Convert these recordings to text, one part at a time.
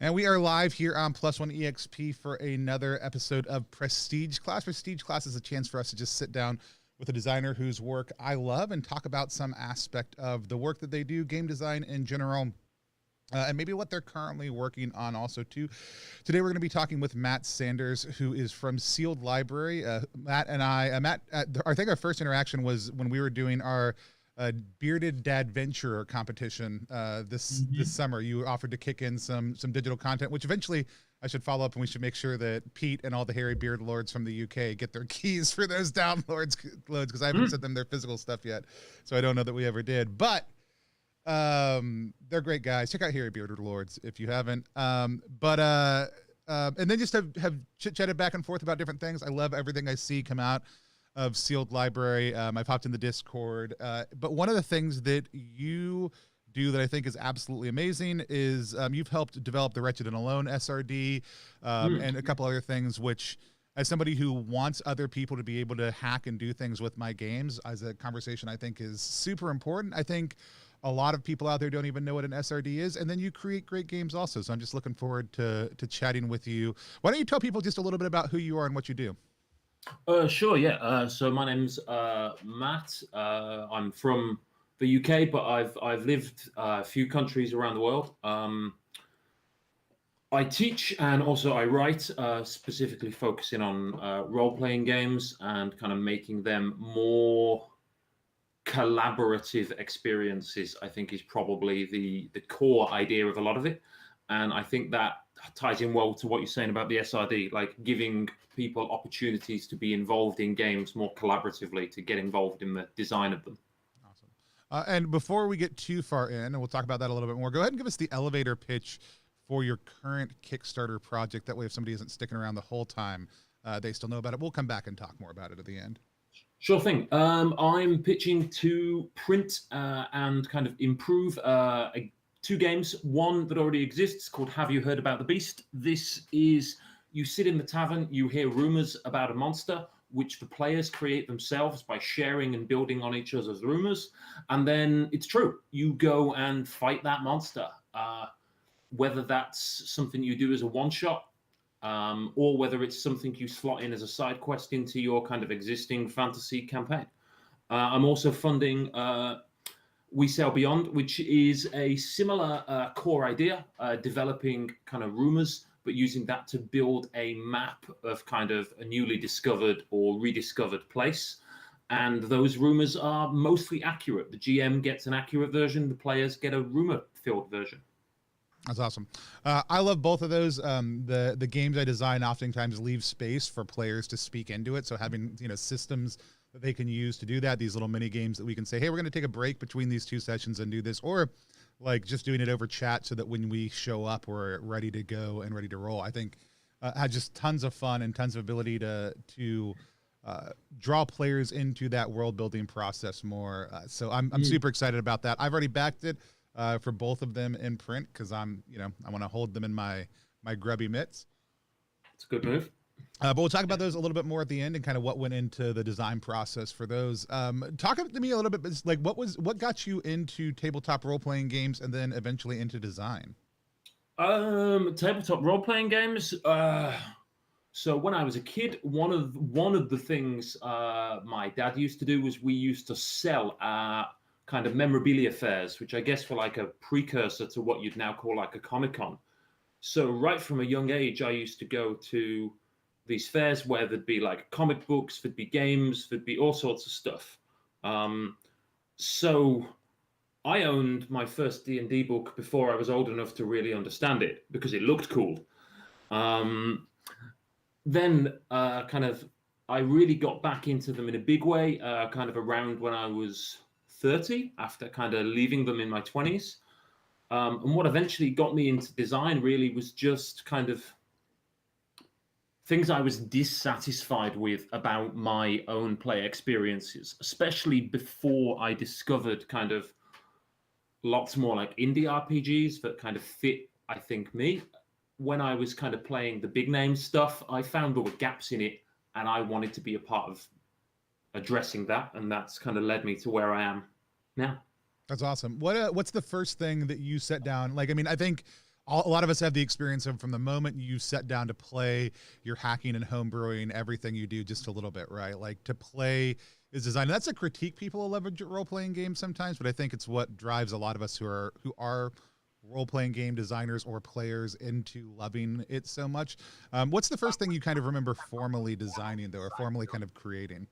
And we are live here on Plus One EXP for another episode of Prestige Class. Prestige Class is a chance for us to just sit down with a designer whose work I love and talk about some aspect of the work that they do, game design in general, and maybe what they're currently working on also too. Today we're going to be talking with Matt Sanders, who is from Sealed Library. Matt and I, I think our first interaction was when we were doing our bearded dadventurer competition this summer. You offered to kick in some digital content, which eventually I should follow up, and we should make sure that Pete and all the hairy beard lords from the UK get their keys for those downloads because I haven't sent them their physical stuff yet, so I don't know that we ever did. But they're great guys. Check out Hairy Bearded Lords if you haven't. And then just have chit-chatted back and forth about different things. I love everything I see come out of Sealed Library. I've hopped in the Discord. But one of the things that you do that I think is absolutely amazing is you've helped develop the Wretched and Alone SRD and a couple other things, which as somebody who wants other people to be able to hack and do things with my games as a conversation I think is super important. I think a lot of people out there don't even know what an SRD is, and then you create great games also. So I'm just looking forward to chatting with you. Why don't you tell people just a little bit about who you are and what you do? Sure, yeah. So my name's Matt. I'm from the UK, but I've lived a few countries around the world. I teach and also I write, specifically focusing on role-playing games and kind of making them more collaborative experiences. I think is probably the core idea of a lot of it, and I think that ties in well to what you're saying about the SRD, like giving people opportunities to be involved in games more collaboratively, to get involved in the design of them. Awesome. And before we get too far in, and we'll talk about that a little bit more, go ahead and give us the elevator pitch for your current Kickstarter project. That way, if somebody isn't sticking around the whole time, they still know about it. We'll come back and talk more about it at the end. Sure thing. I'm pitching to print and kind of improve two games. One that already exists called Have You Heard About the Beast? This is, you sit in the tavern, you hear rumors about a monster, which the players create themselves by sharing and building on each other's rumors. And then it's true. You go and fight that monster. Whether that's something you do as a one-shot, or whether it's something you slot in as a side quest into your kind of existing fantasy campaign. I'm also funding We Sail Beyond, which is a similar core idea, developing kind of rumors, but using that to build a map of kind of a newly discovered or rediscovered place. And those rumors are mostly accurate. The GM gets an accurate version, the players get a rumor-filled version. That's awesome. I love both of those. The games I design oftentimes leave space for players to speak into it. So having systems that they can use to do that, these little mini games that we can say, hey, we're going to take a break between these two sessions and do this, or like just doing it over chat so that when we show up, we're ready to go and ready to roll. I think had just tons of fun and tons of ability to draw players into that world building process more. So I'm super excited about that. I've already backed it for both of them in print because I want to hold them in my grubby mitts. It's a good move. But we'll talk about those a little bit more at the end and kind of what went into the design process for those. Talk to me a little bit, like what got you into tabletop role-playing games and then eventually into design? Tabletop role-playing games. So when I was a kid, one of the things my dad used to do was we used to sell kind of memorabilia fairs, which I guess were like a precursor to what you'd now call like a Comic-Con. So right from a young age, I used to go to these fairs where there'd be like comic books, there'd be games, there'd be all sorts of stuff. So I owned my first D&D book before I was old enough to really understand it because it looked cool. Then kind of I really got back into them in a big way, kind of around when I was 30, after kind of leaving them in my 20s. And what eventually got me into design really was just kind of things I was dissatisfied with about my own play experiences, especially before I discovered kind of lots more like indie RPGs that kind of fit, I think, me. When I was kind of playing the big name stuff, I found there were gaps in it, and I wanted to be a part of addressing that, and that's kind of led me to where I am now. That's awesome. What's the first thing that you set down? Like, I mean, I think a lot of us have the experience of from the moment you set down to play, you're hacking and homebrewing everything you do just a little bit, right? Like to play is design. And that's a critique people love role playing games sometimes, but I think it's what drives a lot of us who are role playing game designers or players into loving it so much. What's the first thing you kind of remember formally designing though, or formally kind of creating?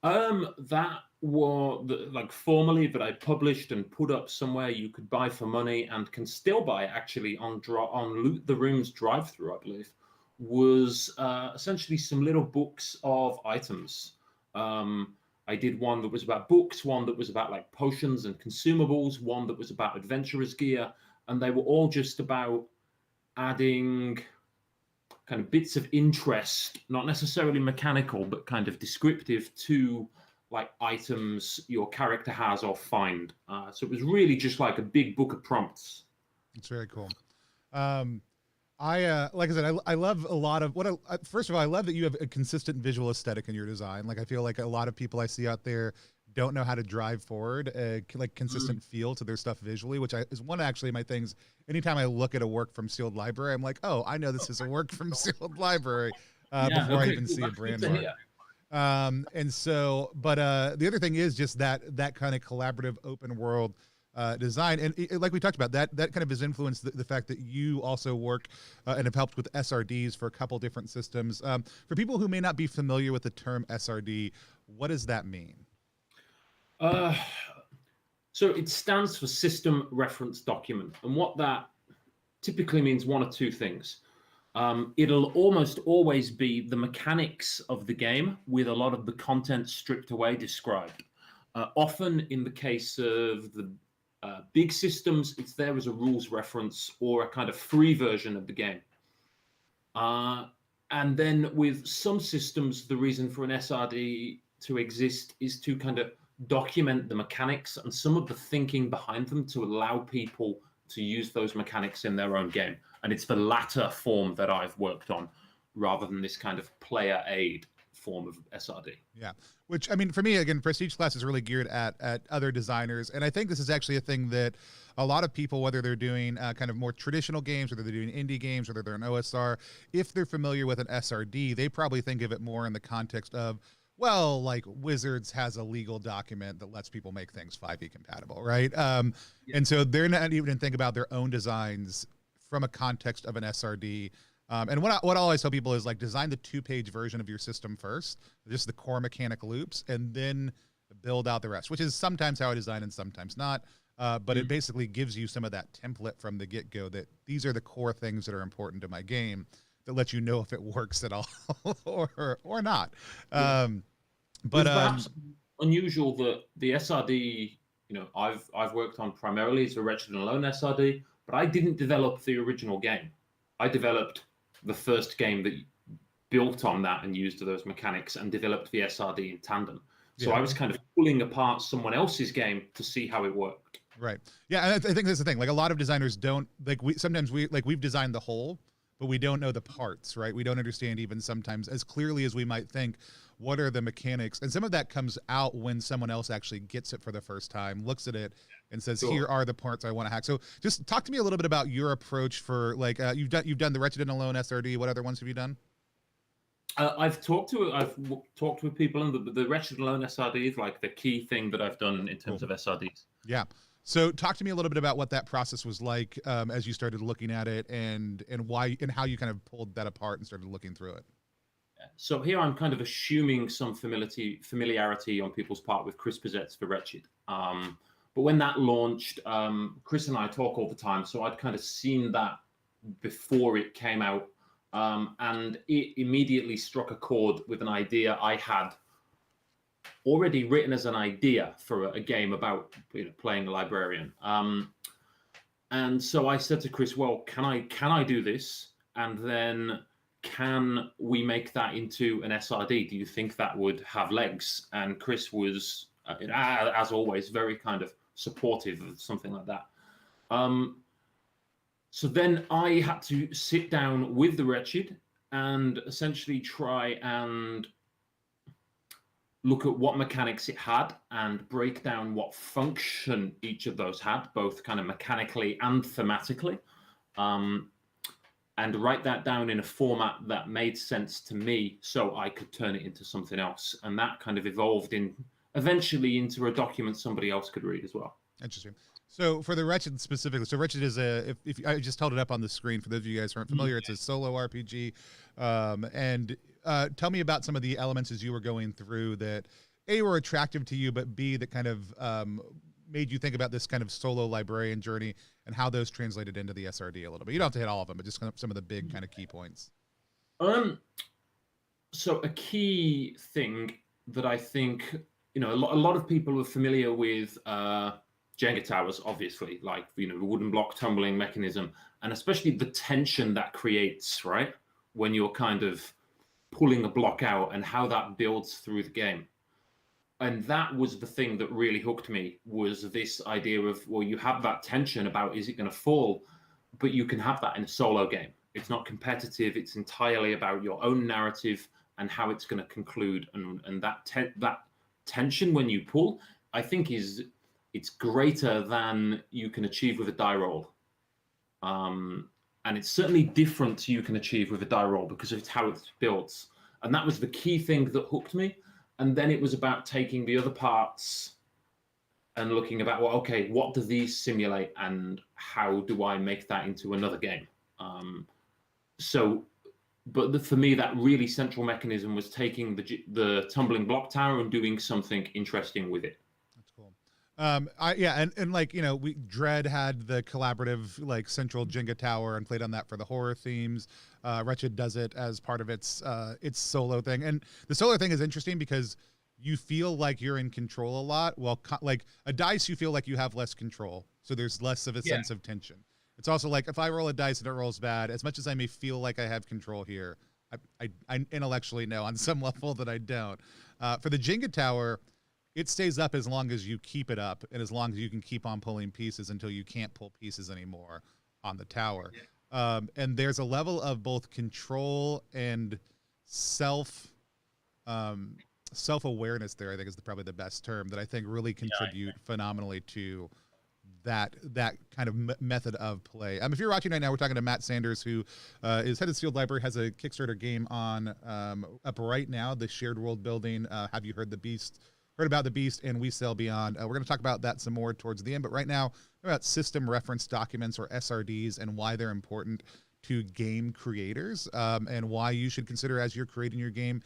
That was like formally that I published and put up somewhere you could buy for money and can still buy actually on Loot the Rooms drive-through, I believe, was essentially some little books of items. I did one that was about books, one that was about like potions and consumables, one that was about adventurers gear, and they were all just about adding kind of bits of interest, not necessarily mechanical, but kind of descriptive to like items your character has or find. So it was really just like a big book of prompts. It's very cool. I like I said, I love a lot of first of all, I love that you have a consistent visual aesthetic in your design. Like I feel like a lot of people I see out there don't know how to drive forward a like consistent feel to their stuff visually, which is one actually of my things. Anytime I look at a work from Sealed Library, I'm like, oh, I know this is a work from Sealed Library before I even see a brand mark. And so, but the other thing is just that kind of collaborative open world design, and like we talked about, that kind of has influenced the fact that you also work and have helped with SRDs for a couple different systems. For people who may not be familiar with the term SRD, what does that mean? So it stands for System Reference Document, and what that typically means one of two things. It'll almost always be the mechanics of the game with a lot of the content stripped away described. Often in the case of the big systems, it's there as a rules reference or a kind of free version of the game. And then with some systems, the reason for an SRD to exist is to kind of document the mechanics and some of the thinking behind them to allow people to use those mechanics in their own game. And it's the latter form that I've worked on rather than this kind of player aid form of SRD. Yeah, which I mean, for me, again, Prestige Class is really geared at other designers. And I think this is actually a thing that a lot of people, whether they're doing kind of more traditional games, whether they're doing indie games, whether they're an OSR, if they're familiar with an SRD, they probably think of it more in the context of, well, like Wizards has a legal document that lets people make things 5e compatible, right? And so they're not even think about their own designs from a context of an SRD. And what I always tell people is like design the 2-page version of your system first, just the core mechanic loops, and then build out the rest, which is sometimes how I design and sometimes not. But it basically gives you some of that template from the get-go that these are the core things that are important to my game that let you know if it works at all or not. But perhaps unusual that the SRD, you know, I've worked on primarily as a Wretched and Alone SRD, but I didn't develop the original game. I developed the first game that built on that and used those mechanics and developed the SRD in tandem. So I was kind of pulling apart someone else's game to see how it worked. Right. Yeah, and I think that's the thing. Like a lot of designers don't like we've designed the whole, but we don't know the parts, right? We don't understand even sometimes as clearly as we might think what are the mechanics. And some of that comes out when someone else actually gets it for the first time, looks at it and says, here are the parts I want to hack. So just talk to me a little bit about your approach for like you've done the Wretched and Alone SRD. What other ones have you done? I've talked with people, and the Wretched and Alone SRD is like the key thing that I've done in terms of SRDs. Yeah. So talk to me a little bit about what that process was like as you started looking at it and why and how you kind of pulled that apart and started looking through it. So here I'm kind of assuming some familiarity on people's part with Chris Pizzette's The Wretched. But when that launched, Chris and I talk all the time, so I'd kind of seen that before it came out. And it immediately struck a chord with an idea I had already written as an idea for a game about playing a librarian. And so I said to Chris, well, can I do this? And then can we make that into an SRD? Do you think that would have legs? And Chris was, as always, very kind of supportive of something like that. So then I had to sit down with the Wretched and essentially try and look at what mechanics it had and break down what function each of those had, both kind of mechanically and thematically. and write that down in a format that made sense to me so I could turn it into something else. And that kind of evolved eventually into a document somebody else could read as well. Interesting. So for the Wretched specifically, so Wretched is if I just held it up on the screen for those of you guys who aren't familiar, it's a solo RPG. And tell me about some of the elements as you were going through that A, were attractive to you, but B, that kind of made you think about this kind of solo librarian journey and how those translated into the SRD a little bit. You don't have to hit all of them, but just kind of some of the big kind of key points. So a key thing that I think, a lot of people are familiar with Jenga towers, obviously, like, the wooden block tumbling mechanism, and especially the tension that creates, right? When you're kind of pulling a block out and how that builds through the game. And that was the thing that really hooked me, was this idea of, well, you have that tension about, is it going to fall? But you can have that in a solo game. It's not competitive. It's entirely about your own narrative and how it's going to conclude. And that tension when you pull, I think it's greater than you can achieve with a die roll. And it's certainly different you can achieve with a die roll because of how it's built. And that was the key thing that hooked me. And then it was about taking the other parts and looking about, well, okay, what do these simulate and how do I make that into another game? For me, that really central mechanism was taking the tumbling block tower and doing something interesting with it. That's cool. Dread had the collaborative like central Jenga tower and played on that for the horror themes. Wretched does it as part of its solo thing, and the solo thing is interesting because you feel like you're in control a lot. Well, like a dice, you feel like you have less control, so there's less of a sense of tension. It's also like if I roll a dice and it rolls bad, as much as I may feel like I have control here, I intellectually know on some level that I don't. For the Jenga tower, it stays up as long as you keep it up and as long as you can keep on pulling pieces until you can't pull pieces anymore on the tower. And there's a level of both control and self-awareness there, I think is probably the best term, that I think really contribute phenomenally to that kind of method of play. If you're watching right now, we're talking to Matt Sanders, who is head of Sealed Library, has a Kickstarter game on up right now, the shared world building. Have you heard about the Beast and We Sail Beyond? We're going to talk about that some more towards the end, but right now about system reference documents, or SRDs, and why they're important to game creators, and why you should consider, as you're creating your game,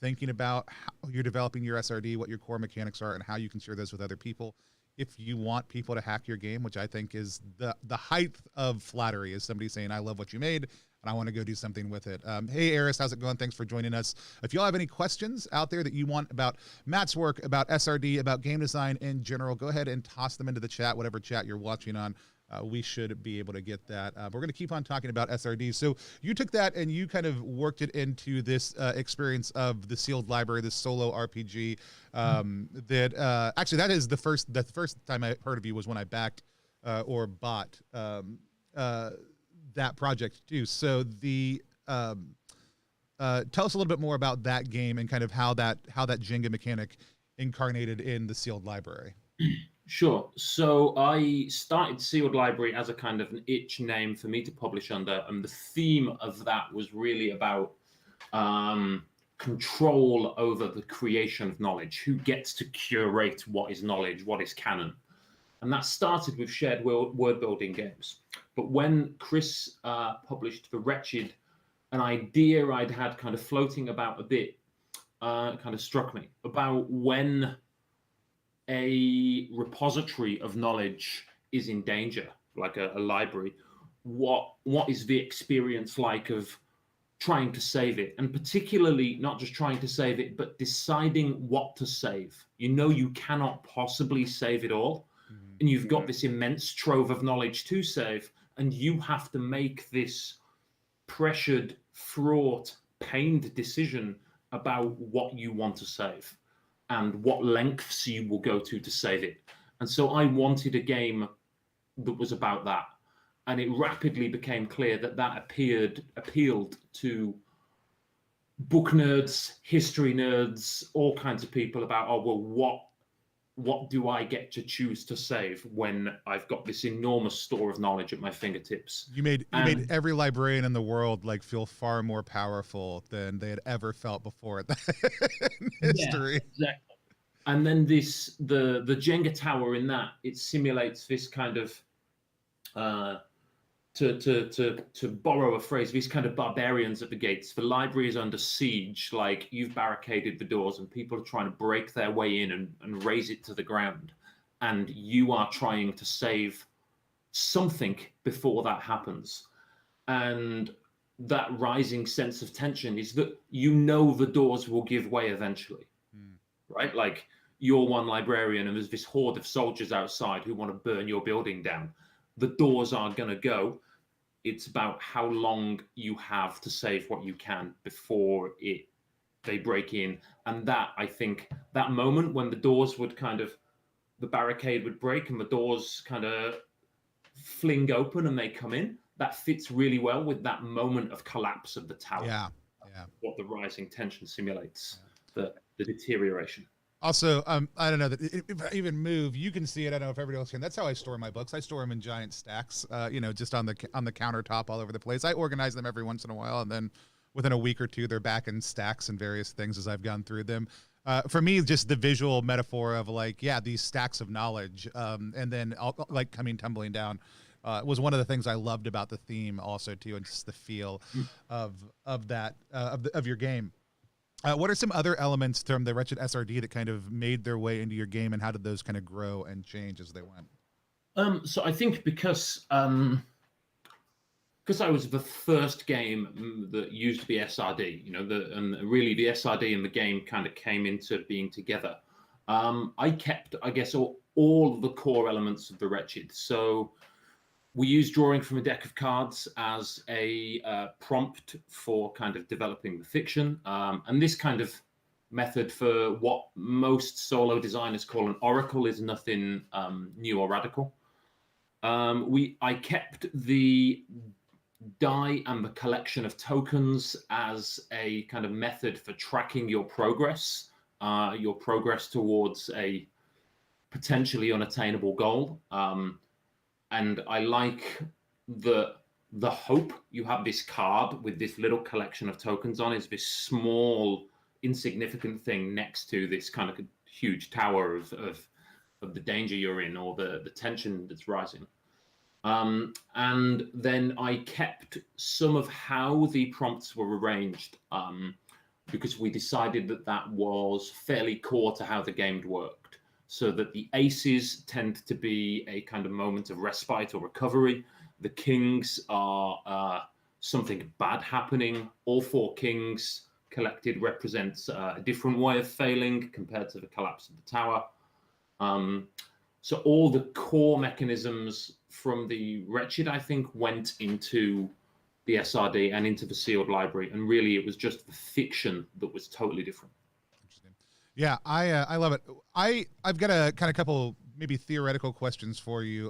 thinking about how you're developing your SRD, what your core mechanics are, and how you can share those with other people. If you want people to hack your game, which I think is the height of flattery, is somebody saying, I love what you made and I want to go do something with it. Hey, Eris, how's it going? Thanks for joining us. If y'all have any questions out there that you want about Matt's work, about SRD, about game design in general, go ahead and toss them into the chat, whatever chat you're watching on. We should be able to get that. We're going to keep on talking about SRD. So you took that and you kind of worked it into this experience of the Sealed Library, this solo RPG. Actually, that is the first time I heard of you was when I backed or bought that project too. So tell us a little bit more about that game and kind of how that Jenga mechanic incarnated in the Sealed Library. Sure. So I started Sealed Library as a kind of an itch name for me to publish under, and the theme of that was really about control over the creation of knowledge. Who gets to curate what is knowledge, what is canon? And that started with shared word building games. But when Chris published The Wretched, an idea I'd had kind of floating about a bit kind of struck me about when a repository of knowledge is in danger, like a library, what is the experience like of trying to save it, and particularly not just trying to save it, but deciding what to save. You cannot possibly save it all, and you've got this immense trove of knowledge to save, and you have to make this pressured, fraught, pained decision about what you want to save and what lengths you will go to save it. And so I wanted a game that was about that. And it rapidly became clear that appealed to book nerds, history nerds, all kinds of people about, what do I get to choose to save when I've got this enormous store of knowledge at my fingertips? You made And every librarian in the world like feel far more powerful than they had ever felt before in yeah, history. exactly. And then the Jenga tower in that, it simulates this kind of uh, to borrow a phrase, these kind of barbarians at the gates. The library is under siege, like you've barricaded the doors and people are trying to break their way in and raise it to the ground. And you are trying to save something before that happens. And that rising sense of tension is that you know the doors will give way eventually, right? Like you're one librarian and there's this horde of soldiers outside who want to burn your building down. The doors are going to go. It's about how long you have to save what you can before they break in. And that, I think, that moment when the doors would the barricade would break and the doors kind of fling open and they come in, that fits really well with that moment of collapse of the tower. Yeah. What the rising tension simulates, the deterioration. Also, I don't know that if I even move, you can see it. I don't know if everybody else can. That's how I store my books. I store them in giant stacks, just on the countertop all over the place. I organize them every once in a while, and then within a week or two, they're back in stacks and various things as I've gone through them. For me, just the visual metaphor of these stacks of knowledge, and then like coming tumbling down, was one of the things I loved about the theme also too, and just the feel of that of your game. What are some other elements from the Wretched SRD that kind of made their way into your game, and how did those kind of grow and change as they went? So I think because I was the first game that used the SRD, and really the SRD and the game kind of came into being together. I kept, I guess, all the core elements of the Wretched. So we use drawing from a deck of cards as a prompt for kind of developing the fiction. And this kind of method for what most solo designers call an oracle is nothing new or radical. I kept the die and the collection of tokens as a kind of method for tracking your progress towards a potentially unattainable goal. And I like the hope you have this card with this little collection of tokens on is this small, insignificant thing next to this kind of huge tower of the danger you're in or the tension that's rising. And then I kept some of how the prompts were arranged because we decided that was fairly core to how the game worked. So that the aces tend to be a kind of moment of respite or recovery. The kings are something bad happening. All four kings collected represents a different way of failing compared to the collapse of the tower. So all the core mechanisms from the Wretched, I think, went into the SRD and into the sealed library. And really, it was just the fiction that was totally different. Yeah, I love it. I've got a kind of couple maybe theoretical questions for you.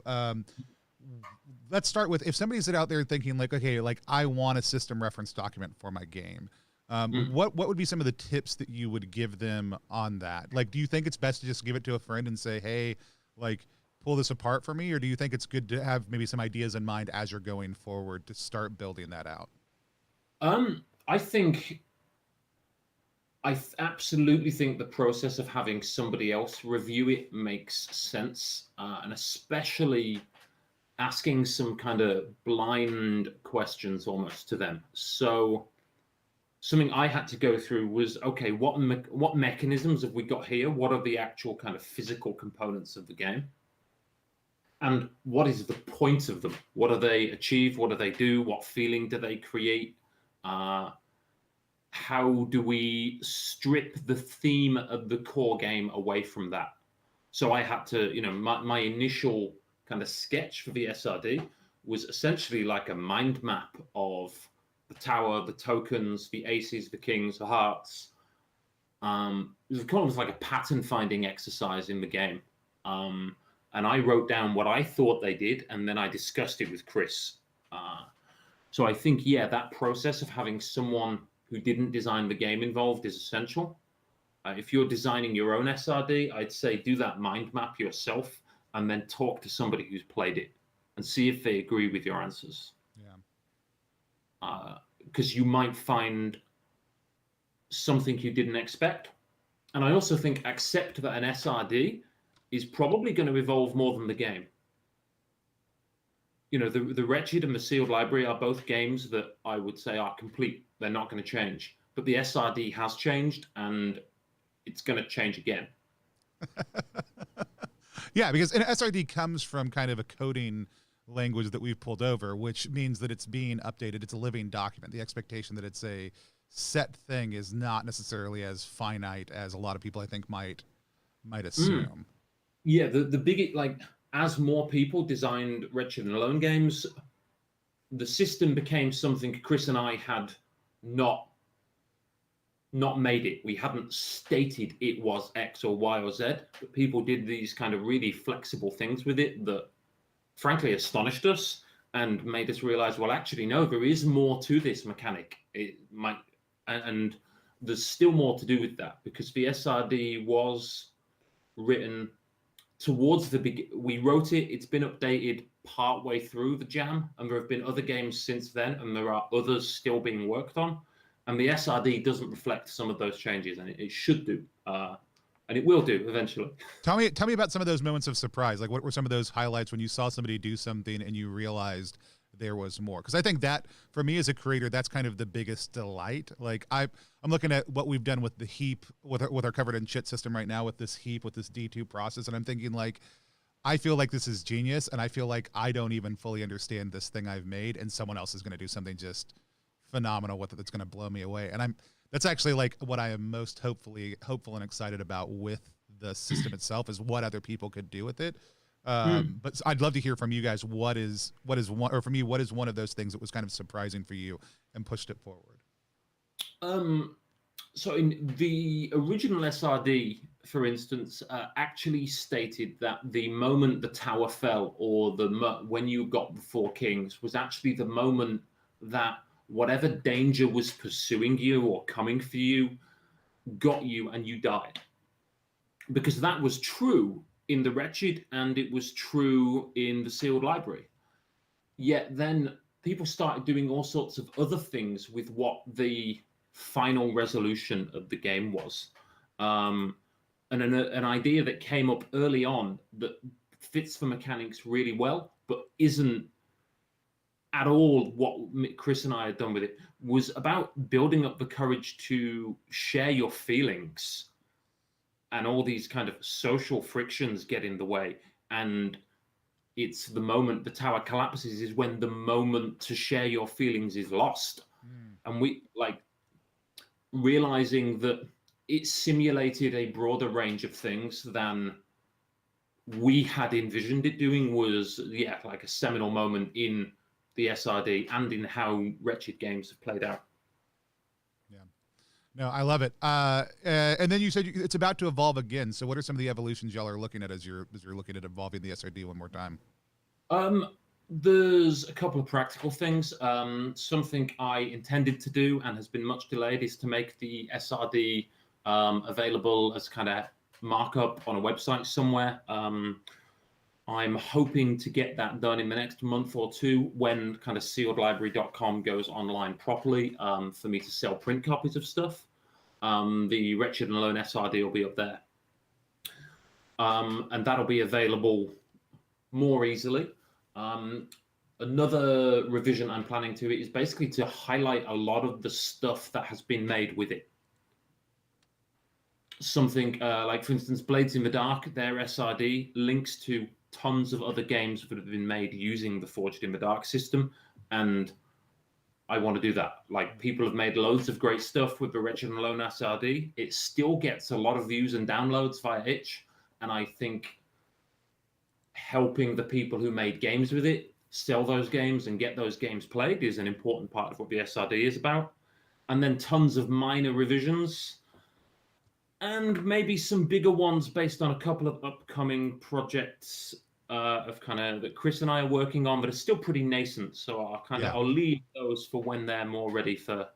Let's start with, if somebody's out there thinking like, okay, like I want a system reference document for my game. What would be some of the tips that you would give them on that? Like, do you think it's best to just give it to a friend and say, hey, like pull this apart for me? Or do you think it's good to have maybe some ideas in mind as you're going forward to start building that out? I absolutely think the process of having somebody else review it makes sense, and especially asking some kind of blind questions almost to them. So something I had to go through was, okay, what mechanisms have we got here? What are the actual kind of physical components of the game? And what is the point of them? What do they achieve? What do they do? What feeling do they create? How do we strip the theme of the core game away from that? So I had to, my initial kind of sketch for the SRD was essentially like a mind map of the tower, the tokens, the aces, the kings, the hearts. It was kind of like a pattern finding exercise in the game. And I wrote down what I thought they did, and then I discussed it with Chris. So I think, that process of having someone who didn't design the game involved is essential. If you're designing your own SRD, I'd say do that mind map yourself and then talk to somebody who's played it and see if they agree with your answers. Yeah. Because you might find something you didn't expect. And I also think accept that an SRD is probably going to evolve more than the game. You know, the Wretched and the Sealed Library are both games that I would say are complete. They're not going to change. But the SRD has changed, and it's going to change again. Yeah, because an SRD comes from kind of a coding language that we've pulled over, which means that it's being updated. It's a living document. The expectation that it's a set thing is not necessarily as finite as a lot of people, I think, might assume. Yeah, the big, like, as more people designed Wretched and Alone games, the system became something Chris and I had not made it. We hadn't stated it was X or Y or Z, but people did these kind of really flexible things with it that frankly astonished us and made us realize, well, actually, no, there is more to this mechanic. It might, and there's still more to do with that, because the SRD was written towards the beginning. We wrote it, it's been updated partway through the jam, and there have been other games since then, and there are others still being worked on. And the SRD doesn't reflect some of those changes, and it should do, and it will do eventually. Tell me about some of those moments of surprise. Like, what were some of those highlights when you saw somebody do something and you realized there was more? Because I think that, for me as a creator, that's kind of the biggest delight. Like, I'm looking at what we've done with the heap, with our covered in shit system right now, with this heap, with this D2 process, and I'm thinking, like, I feel like this is genius, and I feel like I don't even fully understand this thing I've made, and someone else is going to do something just phenomenal with it that's going to blow me away. And that's actually like what I am most hopeful and excited about with the system itself, is what other people could do with it. But I'd love to hear from you guys, what is one, or for me, what is one of those things that was kind of surprising for you and pushed it forward? So in the original SRD, for instance, actually stated that the moment the tower fell, or when you got the four kings, was actually the moment that whatever danger was pursuing you or coming for you got you and you died. Because that was true in the Wretched, and it was true in the Sealed Library. Yet then people started doing all sorts of other things with what the final resolution of the game was. And an idea that came up early on that fits the mechanics really well, but isn't at all what Chris and I had done with it, was about building up the courage to share your feelings, and all these kind of social frictions get in the way. And it's the moment the tower collapses is when the moment to share your feelings is lost. And we, like, realizing that it simulated a broader range of things than we had envisioned it doing was, yeah, like a seminal moment in the SRD and in how Wretched games have played out. Yeah, no, I love it. And then you said it's about to evolve again. So what are some of the evolutions y'all are looking at as you're looking at evolving the SRD one more time? There's a couple of practical things. Something I intended to do and has been much delayed is to make the SRD available as kind of markup on a website somewhere. I'm hoping to get that done in the next month or two, when kind of sealedlibrary.com goes online properly, for me to sell print copies of stuff. The Wretched and Alone SRD will be up there. And that'll be available more easily. Another revision I'm planning to it is basically to highlight a lot of the stuff that has been made with it. Something like, for instance, Blades in the Dark, their SRD links to tons of other games that have been made using the Forged in the Dark system, and I want to do that. Like, people have made loads of great stuff with the Wretched and Alone SRD. It still gets a lot of views and downloads via itch, and I think helping the people who made games with it sell those games and get those games played is an important part of what the SRD is about. And then tons of minor revisions, and maybe some bigger ones based on a couple of upcoming projects that Chris and I are working on, but are still pretty nascent. So I'll leave those for when they're more ready for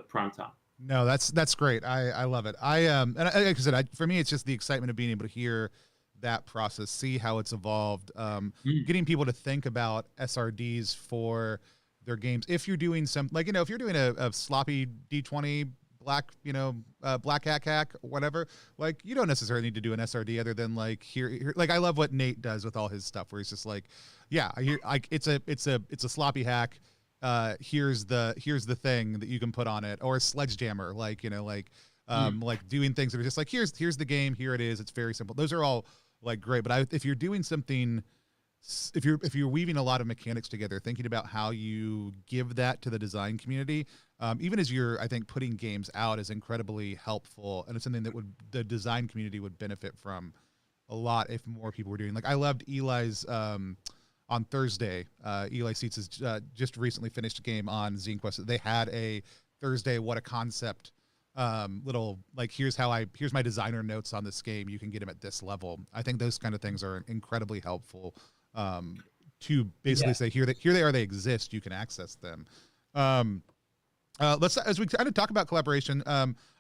prime time. No, that's great. I love it. And like I said, for me, it's just the excitement of being able to hear that process, see how it's evolved, getting people to think about SRDs for their games. If you're doing some, like, if you're doing a sloppy D20 black, black hack, whatever, like, you don't necessarily need to do an SRD other than like here, like, I love what Nate does with all his stuff, where he's just like, yeah, it's a sloppy hack. Here's the thing that you can put on it, or a sledgehammer, like, like doing things that are just like, here's the game, here it is. It's very simple. Those are all like great. But if you're doing something, if you're weaving a lot of mechanics together, thinking about how you give that to the design community, even as you're, I think, putting games out, is incredibly helpful, and it's something that the design community would benefit from a lot if more people were doing. Like, I loved Eli's. On Thursday, Eli Seats has just recently finished a game on Zine Quest. They had a Thursday What a Concept little, like, here's my designer notes on this game. You can get them at this level. I think those kind of things are incredibly helpful to basically say, here they are, they exist, you can access them. Let's, as we kind of talk about collaboration,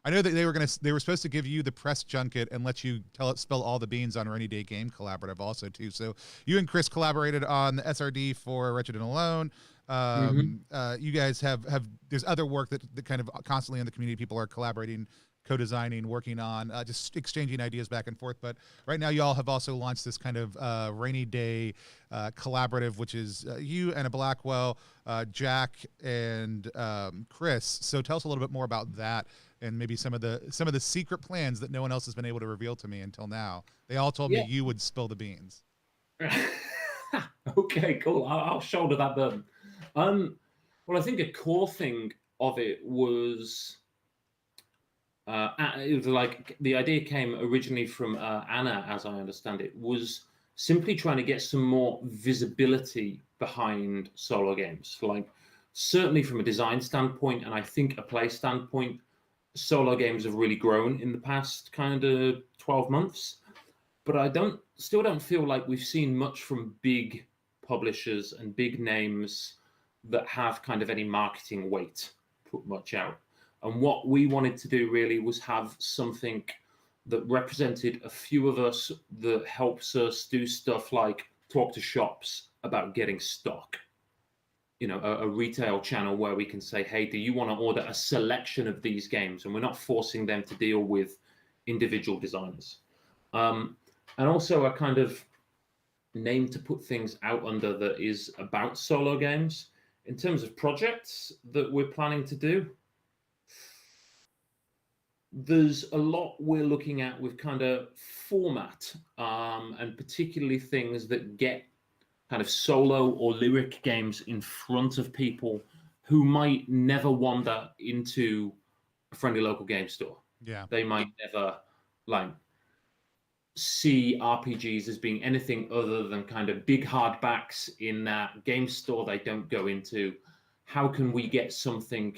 I know that they were supposed to give you the press junket and let you spill all the beans on Rainy Day Game Collaborative also too. So you and Chris collaborated on the SRD for Wretched and Alone. You guys have there's other work that kind of constantly in the community, people are collaborating, co-designing, working on, just exchanging ideas back and forth. But right now, y'all have also launched this kind of Rainy Day collaborative, which is you, Anna Blackwell, Jack, and Chris. So tell us a little bit more about that, and maybe some of the secret plans that no one else has been able to reveal to me until now. They all told me you would spill the beans. Okay, cool. I'll shoulder that burden. Well, I think a core thing of it was like, the idea came originally from Anna, as I understand it, was simply trying to get some more visibility behind solo games. Like, certainly from a design standpoint, and I think a play standpoint, solo games have really grown in the past kind of 12 months. But I still don't feel like we've seen much from big publishers and big names that have kind of any marketing weight put much out. And what we wanted to do really was have something that represented a few of us, that helps us do stuff like talk to shops about getting stock. A retail channel where we can say, hey, do you want to order a selection of these games? And we're not forcing them to deal with individual designers. And also a kind of name to put things out under that is about solo games. In terms of projects that we're planning to do, there's a lot we're looking at with kind of format, and particularly things that get kind of solo or lyric games in front of people who might never wander into a friendly local game store. Yeah. They might never see RPGs as being anything other than kind of big hardbacks in that game store they don't go into. How can we get something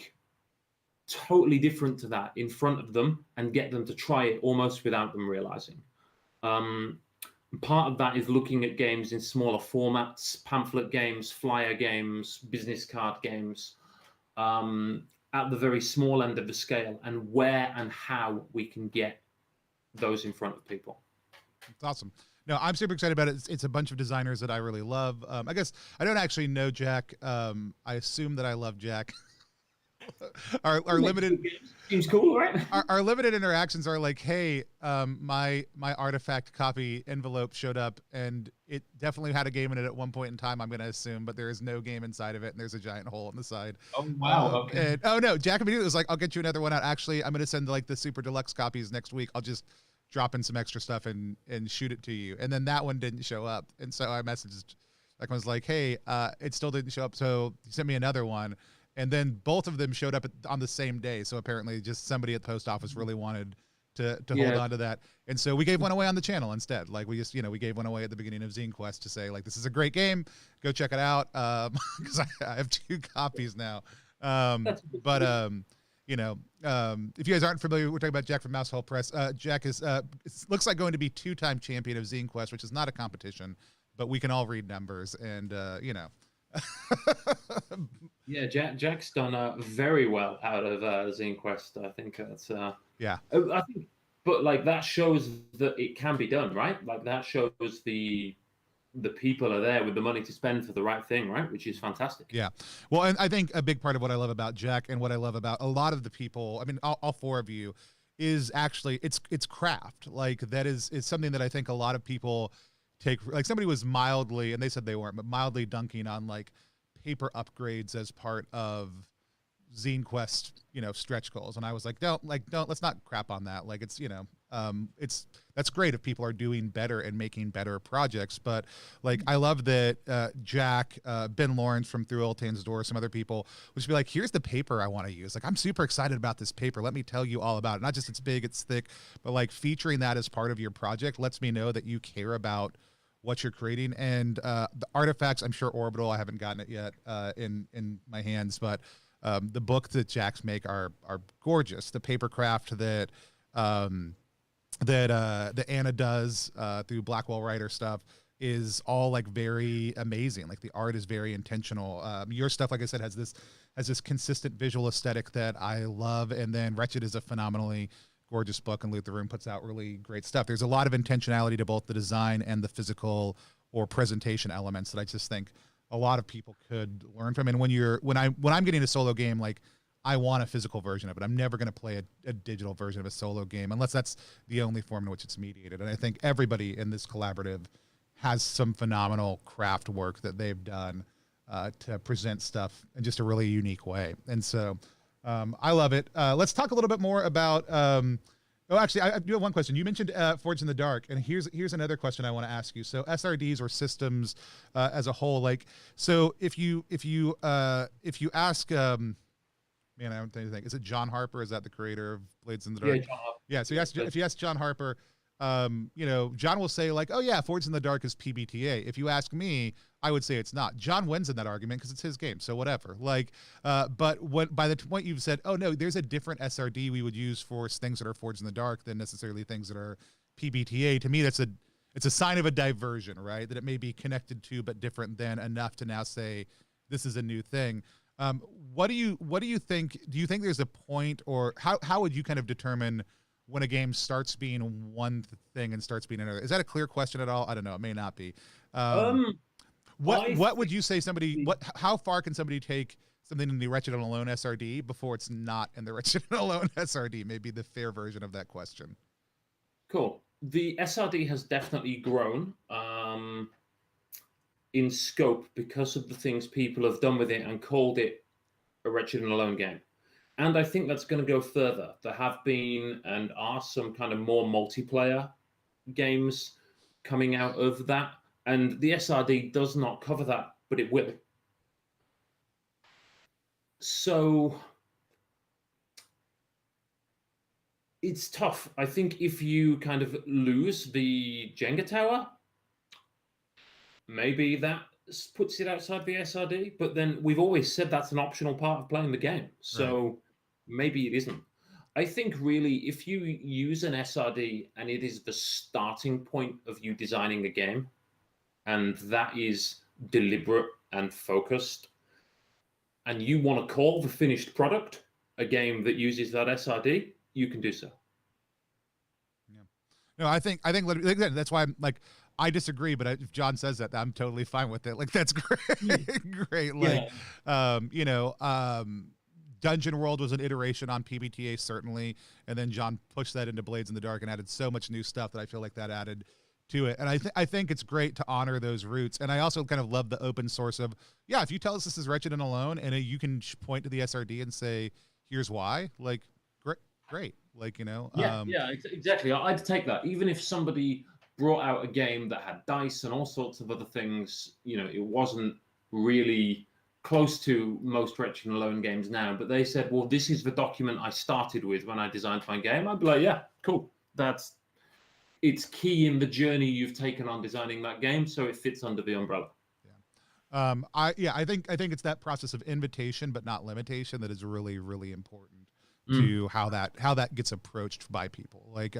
totally different to that in front of them and get them to try it almost without them realizing? Part of that is looking at games in smaller formats, pamphlet games, flyer games, business card games, at the very small end of the scale, and where and how we can get those in front of people. It's awesome. No, I'm super excited about it. It's a bunch of designers that I really love. I guess I don't actually know Jack. I assume that I love Jack. our limited seems cool, right? Our limited interactions are like, hey, my artifact copy envelope showed up, and it definitely had a game in it at one point in time, I'm going to assume, but there is no game inside of it, and there's a giant hole in the side. Oh wow! Okay. And, oh no, Jack immediately was like, I'll get you another one out. Actually, I'm going to send like the super deluxe copies next week. I'll just drop in some extra stuff and shoot it to you. And then that one didn't show up, and so I messaged, like, I was like, hey, it still didn't show up, so he sent me another one. And then both of them showed up on the same day. So apparently just somebody at the post office really wanted to hold on to that. And so we gave one away on the channel instead. Like, we just, we gave one away at the beginning of Zine Quest to say, like, this is a great game. Go check it out. Because I have 2 copies now. If you guys aren't familiar, we're talking about Jack from Mousehole Press. Jack is, looks like going to be 2-time champion of Zine Quest, which is not a competition, but we can all read numbers. And, Yeah, Jack's done very well out of Zine Quest. I think that's Yeah. I think, but like that shows that it can be done, right? Like that shows the people are there with the money to spend for the right thing, right? Which is fantastic. Yeah. Well, and I think a big part of what I love about Jack and what I love about a lot of the people, I mean, all four of you, is actually it's craft. Like that is something that I think a lot of people take, like somebody was mildly, and they said they weren't, but mildly dunking on like paper upgrades as part of Zine Quest, stretch goals. And I was like, don't, let's not crap on that. Like it's, that's great if people are doing better and making better projects. But like, I love that Jack, Ben Lawrence from Through Oltan's Door, some other people would just be like, here's the paper I want to use. Like, I'm super excited about this paper. Let me tell you all about it. Not just it's big, it's thick, but like featuring that as part of your project lets me know that you care about what you're creating. And the artifacts, I'm sure Orbital, I haven't gotten it yet in my hands, but the book that Jack's make are gorgeous. The paper craft that that Anna does through Blackwell Writer stuff is all like very amazing. Like the art is very intentional. Your stuff, like I said, has this consistent visual aesthetic that I love. And then Wretched is a phenomenally gorgeous book, and Loot the Room puts out really great stuff. There's a lot of intentionality to both the design and the physical or presentation elements that I just think a lot of people could learn from. And when I'm getting a solo game, like I want a physical version of it. I'm never going to play a digital version of a solo game unless that's the only form in which it's mediated. And I think everybody in this collaborative has some phenomenal craft work that they've done to present stuff in just a really unique way. And so I love it. Let's talk a little bit more about actually, I do have one question. You mentioned Forged in the Dark, and here's another question I want to ask you. So SRDs or systems as a whole, like, so if you ask, man, I don't think, is it John Harper? Is that the creator of Blades in the Dark? Yeah, John Harper. Yeah. So if you ask John Harper, John will say like, oh yeah, Forged in the Dark is PBTA. If you ask me, I would say it's not. John wins in that argument because it's his game, so whatever. Like, but by the point you've said, oh no, there's a different SRD we would use for things that are Forged in the Dark than necessarily things that are PBTA. To me, it's a sign of a diversion, right? That it may be connected to but different than enough to now say this is a new thing. What do you think? Do you think there's a point, or how would you kind of determine when a game starts being one thing and starts being another? Is that a clear question at all? I don't know. It may not be. What would you say how far can somebody take something in the Wretched and Alone SRD before it's not in the Wretched and Alone SRD? Maybe the fair version of that question. Cool. The SRD has definitely grown in scope because of the things people have done with it and called it a Wretched and Alone game. And I think that's going to go further. There have been and are some kind of more multiplayer games coming out of that. And the SRD does not cover that, but it will. So it's tough. I think if you kind of lose the Jenga tower, maybe that puts it outside the SRD. But then we've always said that's an optional part of playing the game. So maybe it isn't. I think really if you use an SRD and it is the starting point of you designing a game, and that is deliberate and focused, and you want to call the finished product a game that uses that SRD, you can do so. Yeah. No, I think that's why I'm like, I disagree, but if John says that, I'm totally fine with it. Like, that's great. Great. Like, Dungeon World was an iteration on PBTA, certainly. And then John pushed that into Blades in the Dark and added so much new stuff that I feel like that added to it. And I think it's great to honor those roots. And I also kind of love the open source of, yeah, if you tell us this is Wretched and Alone and you can point to the SRD and say, here's why, like, great. Like, exactly. I'd take that. Even if somebody brought out a game that had dice and all sorts of other things, it wasn't really close to most Wretched and Alone games now, but they said, well, this is the document I started with when I designed my game. I'd be like, yeah, cool. It's key in the journey you've taken on designing that game, so it fits under the umbrella. I think it's that process of invitation but not limitation that is really, really important to how that gets approached by people. Like,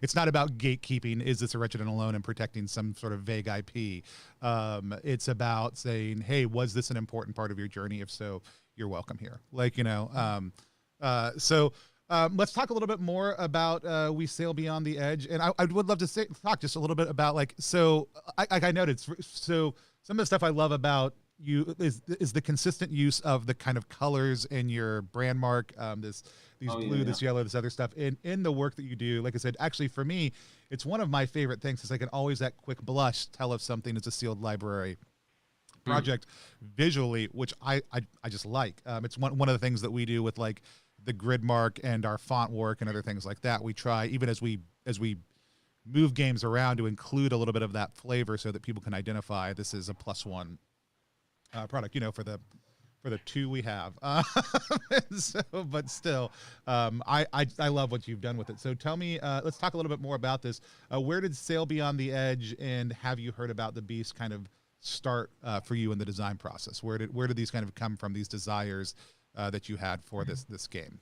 it's not about gatekeeping. Is this a Wretched and Alone and protecting some sort of vague IP? It's about saying, hey, was this an important part of your journey? If so, you're welcome here. Like, let's talk a little bit more about We Sail Beyond the Edge. And I would love to talk just a little bit about, like, so I noted, so some of the stuff I love about you is the consistent use of the kind of colors in your brand mark, these blue, this yellow, this other stuff in the work that you do. Like I said, actually for me, it's one of my favorite things, is I can always that quick blush tell if something is a sealed library project visually, which I just like. It's one of the things that we do with, like, the grid mark and our font work and other things like that. We try, even as we move games around, to include a little bit of that flavor so that people can identify this is a +1 product, for the 2 we have. But still, I love what you've done with it. So tell me, let's talk a little bit more about this. Where did Sail Beyond the Edge and Have You Heard About the Beast kind of start for you in the design process? Where did these kind of come from, these desires that you had for this game?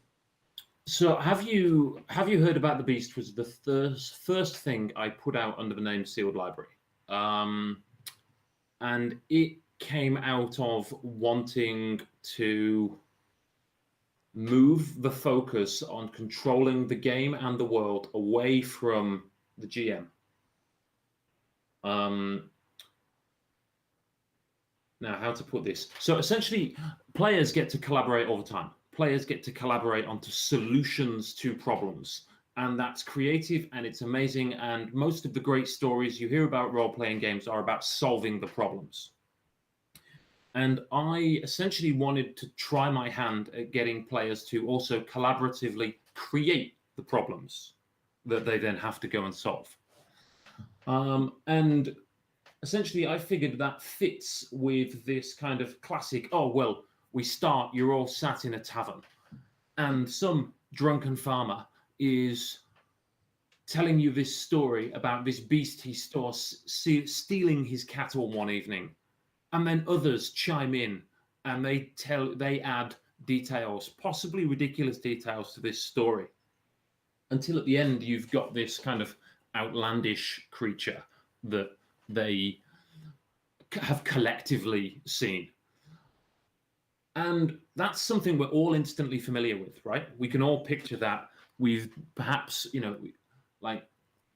So Have You Heard About the Beast was the first thing I put out under the name Sealed Library. And it came out of wanting to move the focus on controlling the game and the world away from the GM. Now, how to put this? So essentially, players get to collaborate all the time. Players get to collaborate onto solutions to problems. And that's creative and it's amazing. And most of the great stories you hear about role-playing games are about solving the problems. And I essentially wanted to try my hand at getting players to also collaboratively create the problems that they then have to go and solve. And essentially, I figured that fits with this kind of classic, we start, you're all sat in a tavern, and some drunken farmer is telling you this story about this beast he saw stealing his cattle one evening. And then others chime in and they add details, possibly ridiculous details, to this story, until at the end you've got this kind of outlandish creature that they have collectively seen. And that's something we're all instantly familiar with, right? We can all picture that. We've perhaps,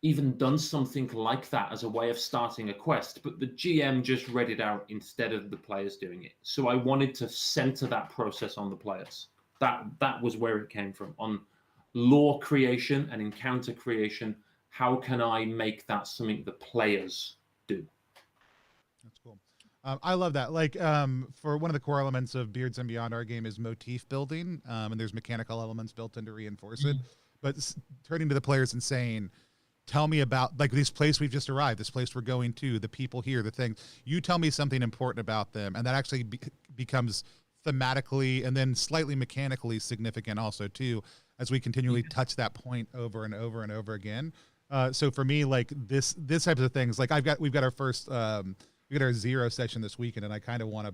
even done something like that as a way of starting a quest, but the GM just read it out instead of the players doing it. So I wanted to center that process on the players. That was where it came from, on lore creation and encounter creation. How can I make that something the players do? That's cool. I love that. Like, for one of the core elements of Beards and Beyond, our game is motif building, and there's mechanical elements built in to reinforce it. But turning to the players and saying, tell me about, like, this place we've just arrived, this place we're going to, the people here, the things. You tell me something important about them, and that actually becomes thematically and then slightly mechanically significant also too, as we continually touch that point over and over and over again. So for me, like, this type of things, like we've got our first we got our 0 session this weekend, and I kind of want to,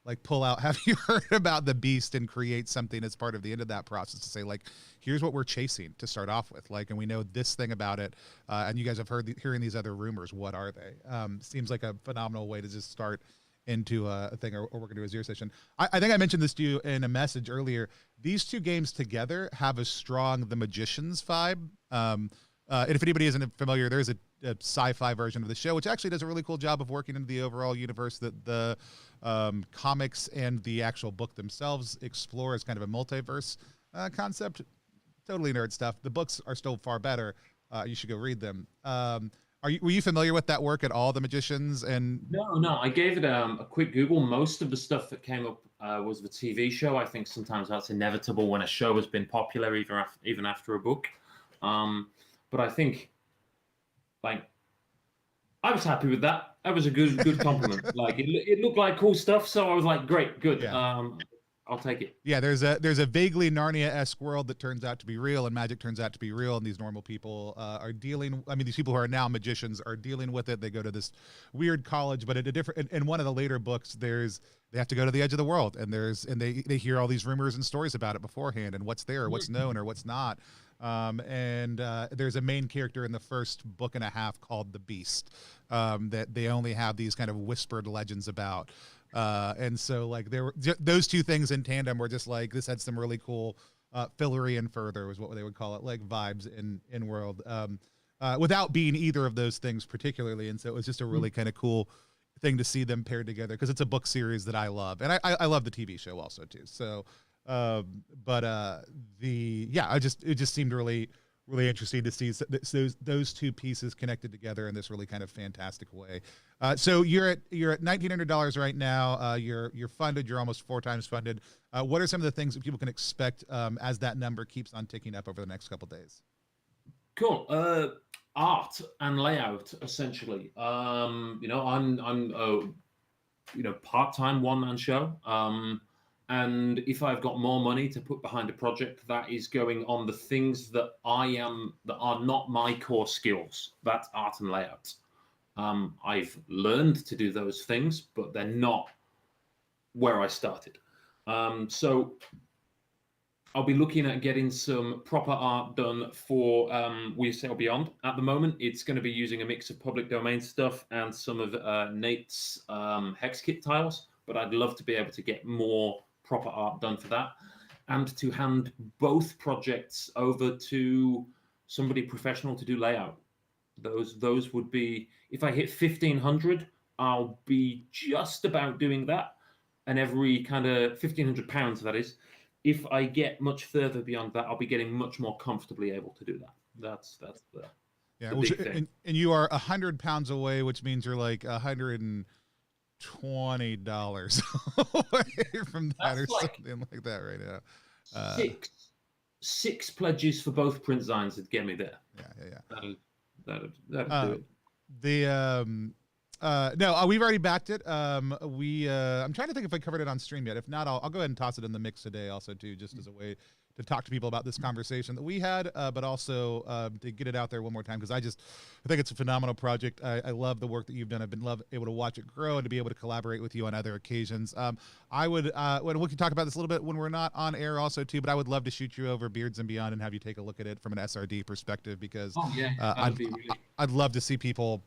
like, pull out Have You Heard About the Beast and create something as part of the end of that process to say, like, here's what we're chasing to start off with, like, and we know this thing about it, and you guys have hearing these other rumors. What are they? Seems like a phenomenal way to just start into a thing, or we're gonna do a 0 session. I think I mentioned this to you in a message earlier. These two games together have a strong The Magicians vibe. And if anybody isn't familiar, there's a sci-fi version of the show, which actually does a really cool job of working into the overall universe that the comics and the actual book themselves explore as kind of a multiverse concept. Totally nerd stuff. The books are still far better. You should go read them. Were you familiar with that work at all, The Magicians? And No, I gave it a quick Google. Most of the stuff that came up was the TV show. I think sometimes that's inevitable when a show has been popular, even after a book. But I think, like, I was happy with that. That was a good compliment. Like, it looked like cool stuff, so I was like, great, good. Yeah. I'll take it. Yeah, there's a vaguely Narnia-esque world that turns out to be real, and magic turns out to be real, and these normal people are dealing. I mean, these people who are now magicians are dealing with it. They go to this weird college, but at a different. In one of the later books, they have to go to the edge of the world, and they hear all these rumors and stories about it beforehand, and what's there, or what's known, or what's not. There's a main character in the first book and a half called the Beast that they only have these kind of whispered legends about. And so like there were those two things in tandem were just like, this had some really cool fillery and further was what they would call it, like vibes in world without being either of those things particularly. And so it was just a really kind of cool thing to see them paired together because it's a book series that I love. And I love the TV show also too. So it just seemed really interesting to see those two pieces connected together in this really kind of fantastic way. So you're at $1,900 right now. You're funded. You're almost 4 times funded. What are some of the things that people can expect as that number keeps on ticking up over the next couple of days? Cool. Art and layout, essentially. I'm part-time one-man show. And if I've got more money to put behind a project, that is going on the things that that are not my core skills. That's art and layout. I've learned to do those things, but they're not where I started. So I'll be looking at getting some proper art done for We Sail Beyond. At the moment, it's going to be using a mix of public domain stuff and some of Nate's hex kit tiles, but I'd love to be able to get more proper art done for that, and to hand both projects over to somebody professional to do layout. Those would be, if I hit 1,500, I'll be just about doing that, and every kind of 1,500 pounds, that is. If I get much further beyond that, I'll be getting much more comfortably able to do that. That's the big thing. And you are 100 pounds away, which means you're like $120 away from that. That's or like something like that right now. Six pledges for both print designs would get me there. Yeah. That'd do it. No, we've already backed it. I'm trying to think if I covered it on stream yet. If not, I'll go ahead and toss it in the mix today also too, just as a way to talk to people about this conversation that we had, but also to get it out there one more time, because I think it's a phenomenal project. I love the work that you've done. I've been able to watch it grow and to be able to collaborate with you on other occasions. We can talk about this a little bit when we're not on air also too, but I would love to shoot you over Beards and Beyond and have you take a look at it from an SRD perspective, because I'd love to see people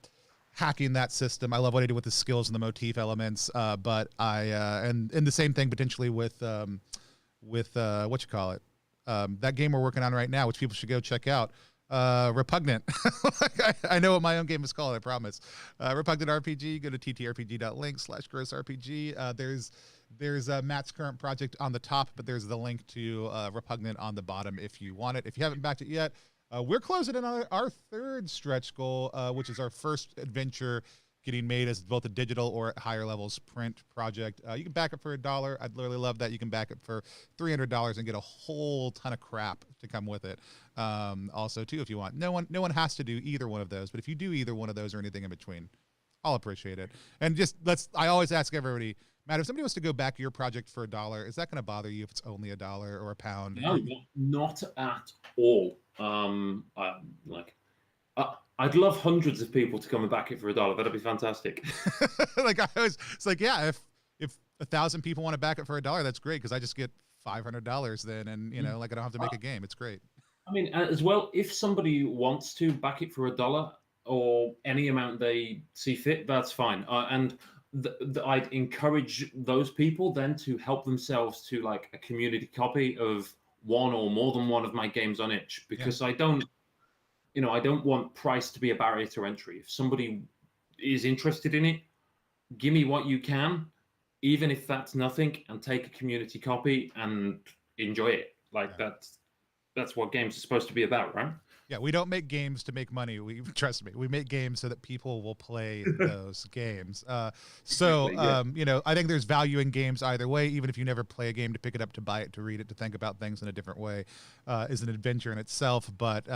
hacking that system. I love what I do with the skills and the motif elements, but and the same thing potentially with what you call it, that game we're working on right now, which people should go check out. Repugnant. I know what my own game is called, I promise. Repugnant RPG. Go to ttrpg.link/grossrpg. There's Matt's current project on the top, but there's the link to Repugnant on the bottom if you want it. If you haven't backed it yet, we're closing in on our third stretch goal, which is our first adventure getting made as both a digital or at higher levels print project. You can back it for $1. I'd literally love that. You can back it for $300 and get a whole ton of crap to come with it. Also, too, if you want. No one has to do either one of those, but if you do either one of those or anything in between, I'll appreciate it. And I always ask everybody, Matt, if somebody was to go back your project for $1, is that going to bother you if it's only $1 or £1? No, not at all. I'd love hundreds of people to come and back it for $1. That'd be fantastic. It's like, yeah, if 1,000 people want to back it for $1, that's great, because I just get $500 then, and I don't have to make a game. It's great. I mean, as well, if somebody wants to back it for $1 or any amount they see fit, that's fine. And I'd encourage those people then to help themselves to like a community copy of one or more than one of my games on itch, because I don't want price to be a barrier to entry. If somebody is interested in it, give me what you can, even if that's nothing, and take a community copy and enjoy it. That's what games are supposed to be about, right? Yeah, we don't make games to make money. Trust me, we make games so that people will play those games. I think there's value in games either way, even if you never play a game, to pick it up, to buy it, to read it, to think about things in a different way is an adventure in itself. But,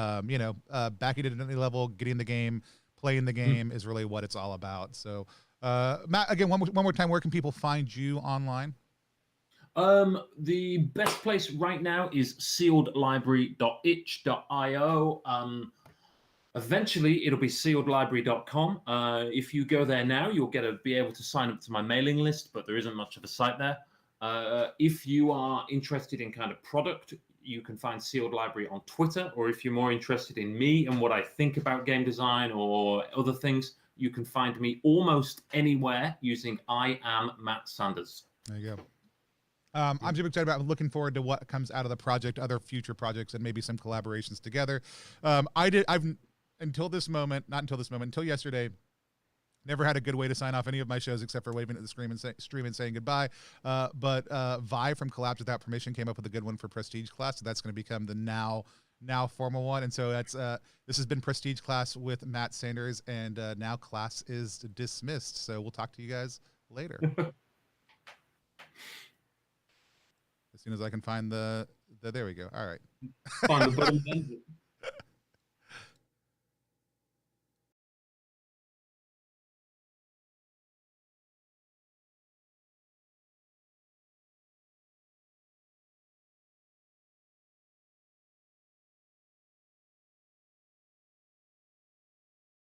backing it at any level, getting the game, playing the game is really what it's all about. So, Matt, again, one more time, where can people find you online? The best place right now is sealedlibrary.itch.io. Eventually, it'll be sealedlibrary.com. If you go there now, you'll be able to sign up to my mailing list, but there isn't much of a site there. If you are interested in kind of product, you can find Sealed Library on Twitter, or if you're more interested in me and what I think about game design or other things, you can find me almost anywhere using I am Matt Sanders. There you go. I'm super excited about. I'm looking forward to what comes out of the project, other future projects, and maybe some collaborations together. Until yesterday, never had a good way to sign off any of my shows except for waving at the stream and saying goodbye. But Vi from Collabs Without Permission came up with a good one for Prestige Class, so that's going to become the now formal one. And so that's this has been Prestige Class with Matt Sanders, and now class is dismissed. So we'll talk to you guys later. As soon as I can find the there we go. All right. Find the button.